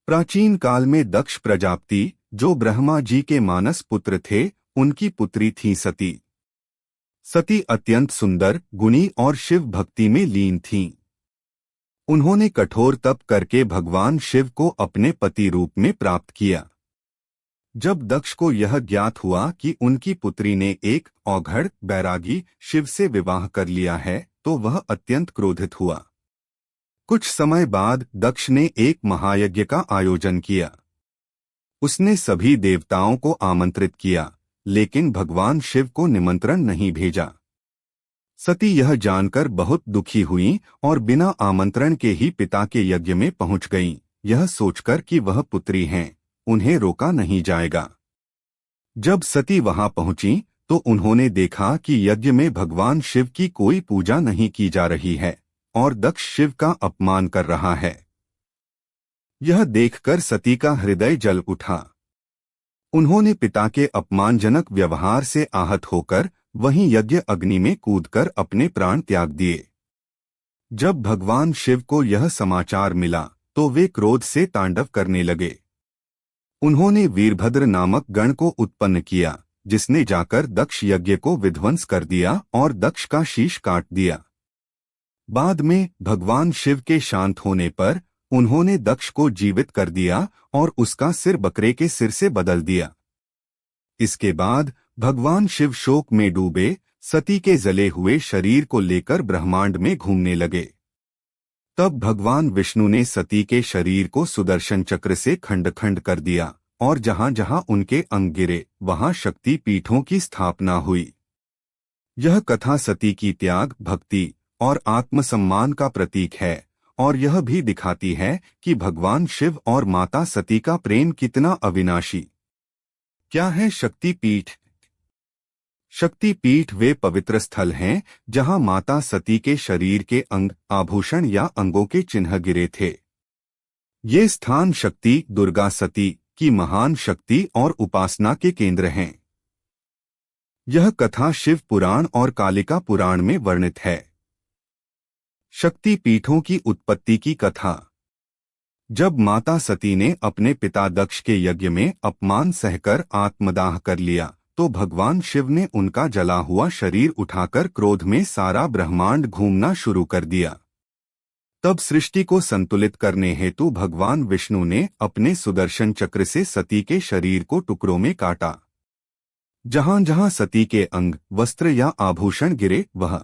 प्राचीन काल में दक्ष प्रजापति, जो ब्रह्मा जी के मानस पुत्र थे, उनकी पुत्री थी सती। सती अत्यंत सुंदर, गुणी और शिव भक्ति में लीन थीं। उन्होंने कठोर तप करके भगवान शिव को अपने पति रूप में प्राप्त किया। जब दक्ष को यह ज्ञात हुआ कि उनकी पुत्री ने एक औघड़ बैरागी शिव से विवाह कर लिया है, तो वह अत्यंत क्रोधित हुआ। कुछ समय बाद दक्ष ने एक महायज्ञ का आयोजन किया। उसने सभी देवताओं को आमंत्रित किया, लेकिन भगवान शिव को निमंत्रण नहीं भेजा। सती यह जानकर बहुत दुखी हुई और बिना आमंत्रण के ही पिता के यज्ञ में पहुंच गईं, यह सोचकर कि वह पुत्री हैं, उन्हें रोका नहीं जाएगा। जब सती वहां पहुंची तो उन्होंने देखा कि यज्ञ में भगवान शिव की कोई पूजा नहीं की जा रही है और दक्ष शिव का अपमान कर रहा है। यह देखकर सती का हृदय जल उठा। उन्होंने पिता के अपमानजनक व्यवहार से आहत होकर वहीं यज्ञ अग्नि में कूदकर अपने प्राण त्याग दिए। जब भगवान शिव को यह समाचार मिला तो वे क्रोध से तांडव करने लगे। उन्होंने वीरभद्र नामक गण को उत्पन्न किया, जिसने जाकर दक्ष यज्ञ को विध्वंस कर दिया और दक्ष का शीश काट दिया। बाद में भगवान शिव के शांत होने पर उन्होंने दक्ष को जीवित कर दिया और उसका सिर बकरे के सिर से बदल दिया। इसके बाद भगवान शिव शोक में डूबे सती के जले हुए शरीर को लेकर ब्रह्मांड में घूमने लगे। तब भगवान विष्णु ने सती के शरीर को सुदर्शन चक्र से खंड खंड कर दिया और जहां जहां उनके अंग गिरे वहां शक्ति पीठों की स्थापना हुई। यह कथा सती की त्याग, भक्ति और आत्मसम्मान का प्रतीक है और यह भी दिखाती है कि भगवान शिव और माता सती का प्रेम कितना अविनाशी। क्या है शक्ति पीठ? शक्ति पीठ वे पवित्र स्थल हैं जहां माता सती के शरीर के अंग, आभूषण या अंगों के चिन्ह गिरे थे। ये स्थान शक्ति, दुर्गा सती की महान शक्ति और उपासना के केंद्र हैं। यह कथा शिव पुराण और कालिका पुराण में वर्णित है। शक्ति पीठों की उत्पत्ति की कथा। जब माता सती ने अपने पिता दक्ष के यज्ञ में अपमान सहकर आत्मदाह कर लिया तो भगवान शिव ने उनका जला हुआ शरीर उठाकर क्रोध में सारा ब्रह्मांड घूमना शुरू कर दिया। तब सृष्टि को संतुलित करने हेतु भगवान विष्णु ने अपने सुदर्शन चक्र से सती के शरीर को टुकड़ों में काटा। जहां जहां सती के अंग, वस्त्र या आभूषण गिरे वह